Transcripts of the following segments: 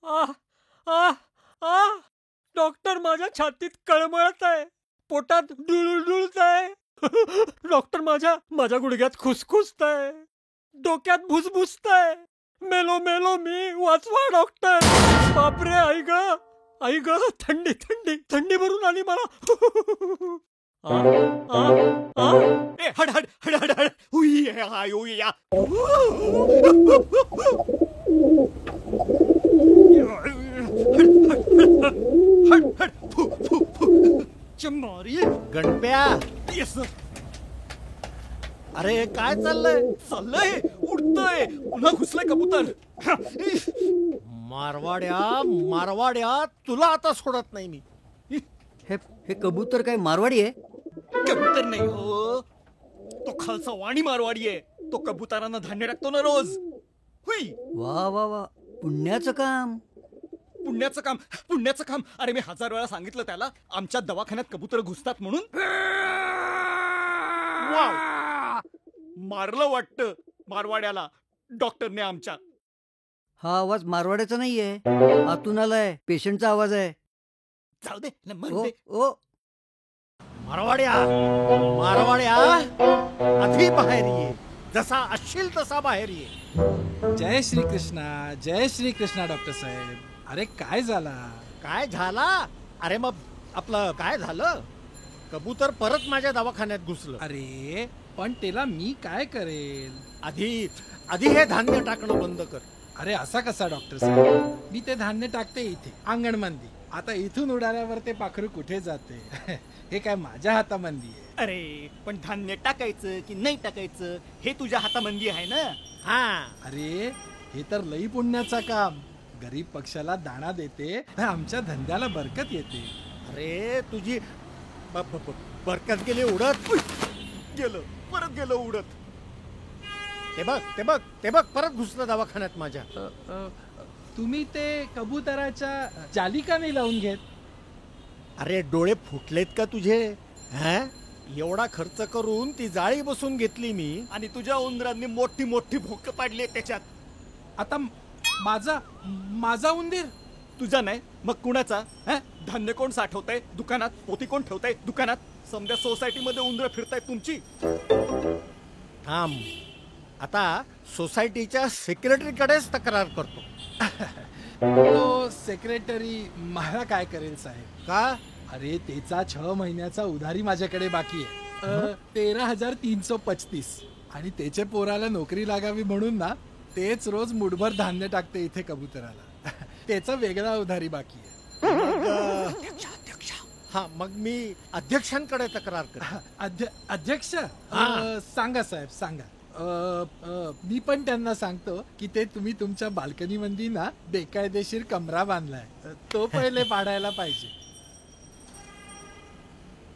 आह आह आह डॉक्टर, माझ्या छातीत कळमळत आहे, पोटात डुळडुळत आहे. डॉक्टर, माझ्या माझ्या गुडघ्यात खुसखुसत आहे, डोक्यात भुसभुसत आहे. मेलो मेलो मी, वाचवा डॉक्टर. बापरे, आई ग, आई ग, थंडी थंडी थंडी भरून आली मला. आ, आ, आ. ए, हड हड हड हड हड. उई या. हड हड फु फु फु. चमारी. गणप्या, येस सर. अरे काय चाललंय? चाललंय, उडतंय, पुन्हा घुसलंय कबूतर. मारवाड्या मारवाड्या, तुला आता सोडत नाही मी. हे हे कबूतर काय मारवाडी आहे? कबूतर नाही हो, तो खालचा वाणी मारवाडी आहे. तो कबुतरांना धान्य टाकतो ना रोज. हुई. वा वा वा, पुण्याचं काम. पुण्याचं काम, पुण्याचं काम. अरे मी 1000 वेळा सांगितलं त्याला, आमच्या दवाखान्यात कबूतर घुसतात म्हणून. वाव, मारलं वाटतं मारवाड्याला डॉक्टरने आमच्या. हा आवाज मारवाड्याचा नाहीये, आतून आलाय, पेशंटचा आवाज आहे. जाऊ दे न, मरू ओ दे. ओ, मारवाड्या मारवाड्या, आधी बाहेर ये, जसा असशील तसा बाहेर ये. जय श्री कृष्णा डॉक्टर साहेब. अरे काय झाला? काय झाला? अरे मग आपलं काय झालं? कबूतर परत माझ्या दवाखान्यात घुसलं. अरे पण त्याला मी काय करेल? आधी आधी हे धान्य टाकणं बंद कर. अरे असा कसा डॉक्टर साहेब? मी ते धान्य टाकते इथे अंगणमंदी. आता इथून उडाल्यावर ते पाखरू कुठे जाते? हे काय माझ्या हातामंदी आहे? अरे पण धान्य टाकायचं की नाही टाकायचं हे तुझ्या हातामंदी आहे ना. हा, अरे हे तर लई पुण्याचा काम. गरीब पक्षाला दाणा देते तर आमच्या धंद्याला बरकत येते. अरे तुझी बरकत गेली उडत. गेलं, परत गेलं उडत. ते बघ ते बघ ते बघ, परत घुसलं दवाखान्यात माझ्या. तुम्ही ते कबुतराच्या जाली का नाही लावून घेत? अरे डोळे फुटलेत का तुझे? हा, एवढा खर्च करून ती जाळी बसून घेतली मी, आणि तुझ्या उंदरांनी मोठी मोठी भोक पाडली त्याच्यात. आता माझा उंदीर तुझा नाही मग कुणाचा? धान्य कोण साठवतंय दुकानात? पोती कोण ठेवतंय दुकानात? समजा सोसायटीमध्ये उंदरं फिरतायत तुमची. थांब, आता सोसायटीच्या सेक्रेटरीकडेच तक्रार करतो. तो सेक्रेटरी मला काय करेल साहेब? का? अरे त्याचा 6 महिन्याचा उधारी माझ्याकडे बाकी आहे, 13,335. आणि त्याचे पोराला नोकरी लागावी म्हणून ना तेच रोज मुठभर धान्य टाकते इथे कबुतराला. त्याचा वेगळा उधारी बाकी आहे. हा, मग मी अध्यक्षांकडे तक्रार कर. अध्यक्ष? हा. सांगा साहेब सांगा. मी पण त्यांना सांगतो की ते तुम्ही तुमच्या बाल्कनी मध्ये ना बेकायदेशीर कमरा बांधलाय, तो पहिले पाडायला पाहिजे.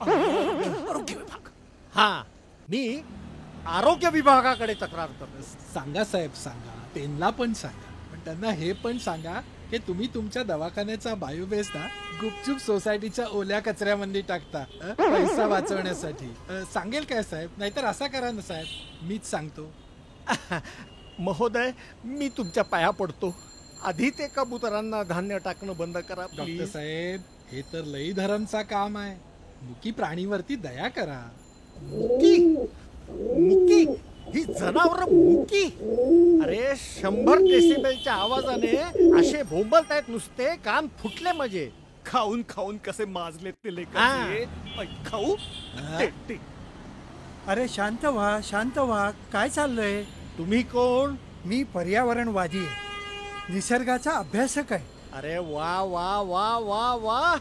आरोग्य विभाग. हा, मी आरोग्य विभागाकडे तक्रार करतो. सांगा साहेब सांगा, त्यांना पण सांगा. पण त्यांना हे पण सांगा की तुम्ही तुमच्या दवाखान्याचा बायोवेस्ट ना गुपचूप सोसायटीच्या ओल्या कचऱ्यामध्ये टाकता, पैसा वाचवण्यासाठी. सांगेल काय साहेब? नाहीतर असा करा ना साहेब, मीच सांगतो. महोदय, मी तुमच्या पाया पडतो, आधी ते कबुतरांना धान्य टाकणं बंद करा डॉक्टर प्लीज. साहेब, हे तर लई धरमचा काम आहे. मुकी प्राणीवरती दया करा. मुकी मुकी, ही जनावर मुकी. अरे 100 डेसिबलच्या आवाजाने असे भोंबलतायत नुसते, कान फुटले माझे. खाऊन खाऊन कसे माजलेत ते हा. लेकरं. खाऊ ते. अरे शांत व्हा, काय चाललंय? तुम्ही कोण? मी पर्यावरणवादी आहे, निसर्गाचा अभ्यासक आहे. अरे वा वा वा वा वा.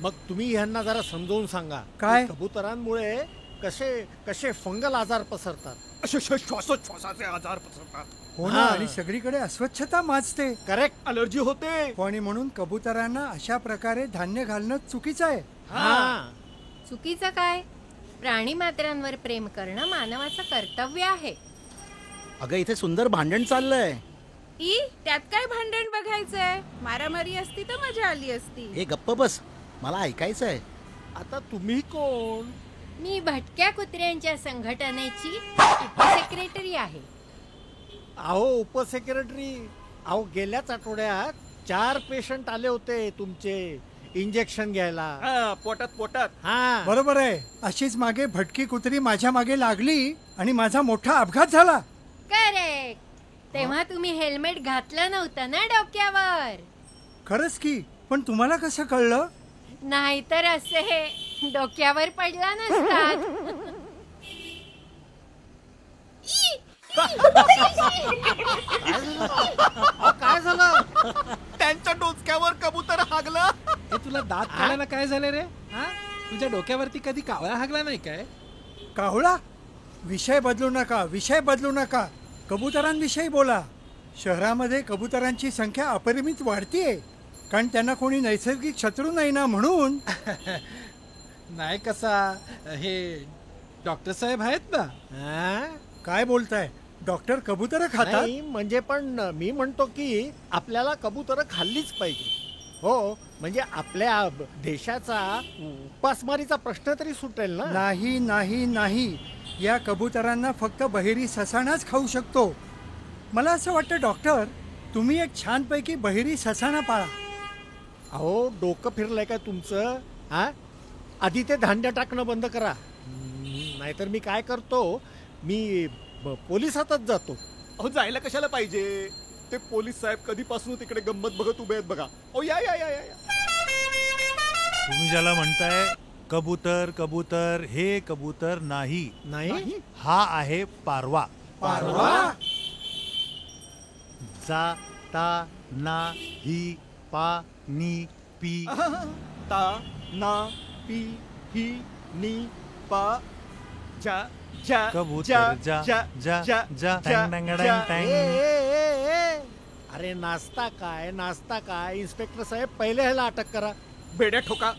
मग तुम्ही ह्यांना जरा समजावून सांगा, काय? कबुतरांमुळे कसे कसे फंगल आजार पसरतात. श्वासोच्छवासाचे आजार पसरतात. हो ना, हा. आणि सगळीकडे अस्वच्छता माजते. करेक्ट. अलर्जी होते. आणि म्हणून कबुतरांना अशा प्रकारे धान्य घालणं चुकीचं आहे. हा, चुकीचं काय? प्राणी मात्रांवर प्रेम करणं मानवाचं कर्तव्य आहे. अगं इथे सुंदर भांडण चाललंय. त्यात काय भांडण बघायचंय? मारामारी असती तर मजा आली असती. हे गप्प बस, मला ऐकायचं आहे. आता तुम्ही कोण? मी भटक्या कुत्र्यांच्या संघटनेची सेक्रेटरी आहे. अहो उपसेक्रेटरी, अहो गेल्याच आठवड्यात 4 पेशंट आले होते तुमचे इंजेक्शन घ्यायला. पोटात हा बरोबर आहे. अशीच मागे भटकी कुत्री माझ्या मागे लागली आणि माझा मोठा अपघात झाला. करेक्ट. तेव्हा तुम्ही हेल्मेट घातलं नव्हतं ना डोक्यावर. खरंच की, पण तुम्हाला कसं कळलं? नाहीतर असे डोक्यावर पडला नसतात. काय झालं? त्यांच्या डोसक्यावर कबूतर हागलं. हे तुला दात काढायला काय झाले रे? हा, तुझ्या डोक्यावरती कधी कावळा हागला नाही काय? कावळा? विषय बदलू नका, विषय बदलू नका. कबुतरांविषयी बोला. शहरामध्ये कबुतरांची संख्या अपरिमित वाढतीये, कारण त्यांना कोणी नैसर्गिक शत्रू नाही ना म्हणून. नाही कसा, हे डॉक्टर साहेब आहेत ना. हा? काय बोलताय? डॉक्टर कबुतर खातात? नाही म्हणजे पण मी म्हणतो की आपल्याला कबुतर खाल्लीच पाहिजे. हो म्हणजे आपल्या देशाचा उपासमारीचा प्रश्न तरी सुटेल ना. नाही नाही नाही, या कबुतरांना फक्त बहिरी ससाणाच खाऊ शकतो. मला असं वाटतं डॉक्टर, तुम्ही एक छानपैकी बहिरी ससाणा पाळा. अहो डोकं फिरलंय का तुमचं? हा आधी ते धान्य टाकणं बंद करा. नाहीतर मी काय करतो, मी पोलिसातच जातो. अहो जायला कशाला पाहिजे? ते पोलीस साहेब कधीपासून तिकडे गंमत बघत उभे आहेत बघा. ओ या या या या. तुम्ही ज्याला म्हणताय कबूतर, कबूतर हे कबूतर नाही. नाही हा आहे पारवा. पारवा? जा ता ना ही पा नी पी. ता ना पी ही नी पा जा जा कबूतर जा जा जा जा टँग टँग टँग टँग. अरे नाश्ता काय इन्स्पेक्टर साहेब, पहिले ह्याला अटक करा. बेड्या ठोका,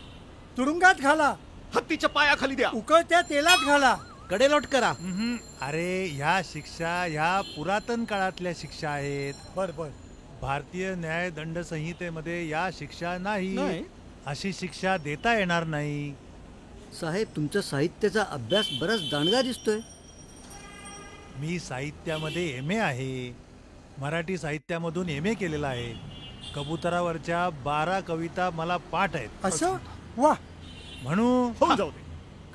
तुरुंगात घाला, हत्तीच्या पायाखाली द्या, उकळत्या तेलात घाला. कडेलोट करा. अरे ह्या शिक्षा ह्या पुरातन काळातल्या शिक्षा आहेत. बर बर. भारतीय न्याय दंड संहितेमध्ये या शिक्षा नाही. नाही? अशी शिक्षा देता येणार नाही. साहेब, तुमचा साहित्याचा अभ्यास बराच दांडगा दिसतोय. मी साहित्यामध्ये MA आहे. मराठी साहित्यामधून MA केलेला आहे. कबुतरावरच्या 12 कविता मला पाठ आहेत. असं? वा. म्हणू होऊन जाऊ दे.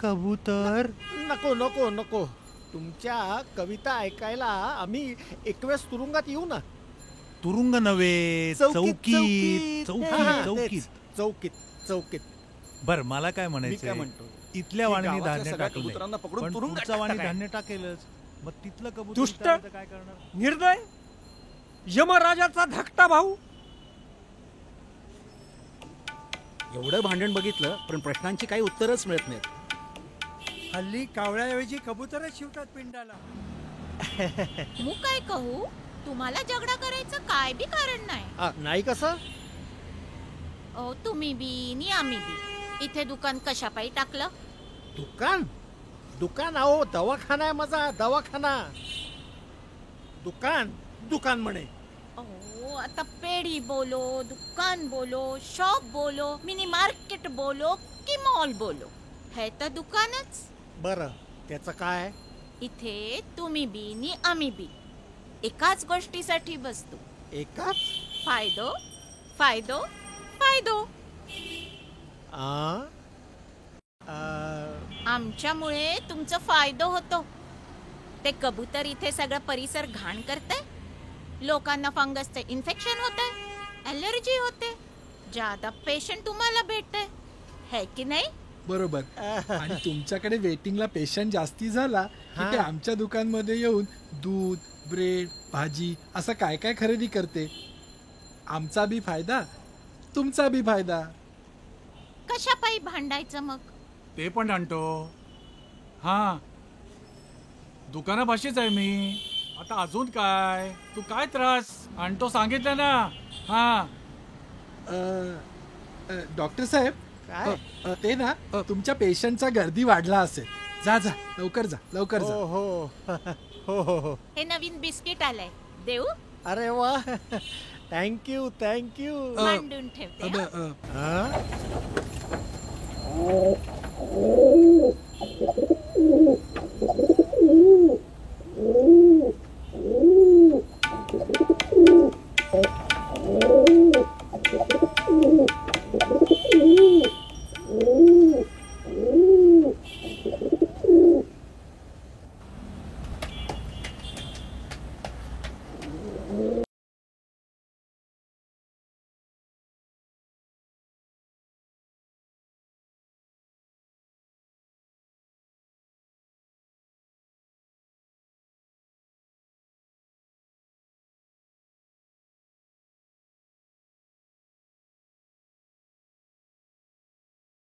कबूतर. नको नको नको, तुमच्या कविता ऐकायला आम्ही 21 तुरुंगात येऊ ना. तुरुंग नव्हे, चौकीत हा, हा, चौकीत तेच. चौकीत. चौकीत. बर मला काय मी काय म्हणायचं, म्हणतो, इथल्या की वाणीने गावातल्या धान्य सगळ्या टाकलंय, कबुतरांना पकडून पण तुरुंगात पुढचा वाणी टाका काय? धान्य टाकेलच. मग तिथलं कबूतर दुष्ट. विचारलं तर काय करणार? निर्दय, यमराजाचा धाकटा भाऊ. एवढं भांडण बघितलं पण प्रश्नांची काही उत्तरच मिळत नाहीत. हल्ली कावळ्याऐवजी कबुतरच शिवतात पिंडाला. मू काय कहू, तुम्हाला झगडा करायचं काय बी कारण नाही. नाही कसं? अहो, तुम्ही बी नि आम्ही बी इथे दुकान कशापायी टाकलं? दुकान? दुकान अहो दवाखाना आहे माझा, दवाखाना. दुकान दुकान म्हणे. अहो, आता पेढी बोलो, दुकान बोलो, शॉप बोलो, मिनी मार्केट बोलो की मॉल बोलो, हे तर दुकानच. बरं त्याचं काय? इथे तुम्ही बी नि आम्ही बी एकाच गोष्टीसाठी बसतो. एकाच? फायदो फायदो फायदो. आ? आमच्यामुळे तुमचं फायदो होतो. ते कबूतर इथे सगळं परिसर घाण करते, लोकांना फंगसचं इन्फेक्शन होते, ॲलर्जी होते, ज्यादा पेशंट तुम्हाला भेटते, है की नाही? बरोबर. आणि तुमच्याकडे वेटिंगला पेशंट जास्ती झाला की ते हा. आमच्या दुकानमध्ये येऊन दूध, ब्रेड, भाजी असं काय काय खरेदी करते. आमचा बी फायदा, तुमचा बी फायदा. कशापायी भांडायचं मग? ते पण आणतो. हा, दुकानापाशीच आहे मी. आता अजून काय, तू काय त्रास आणतो सांगितलं ना. हा, डॉक्टर साहेब, काय? ते ना तुमच्या पेशंटचा गर्दी वाढला असेल. जा जा, लवकर जा, लवकर जा. हो हो हो हो हो. हे नवीन बिस्किट आलंय, देऊ? अरे वा, थँक्यू थँक्यू. मांडून ठेवते हं.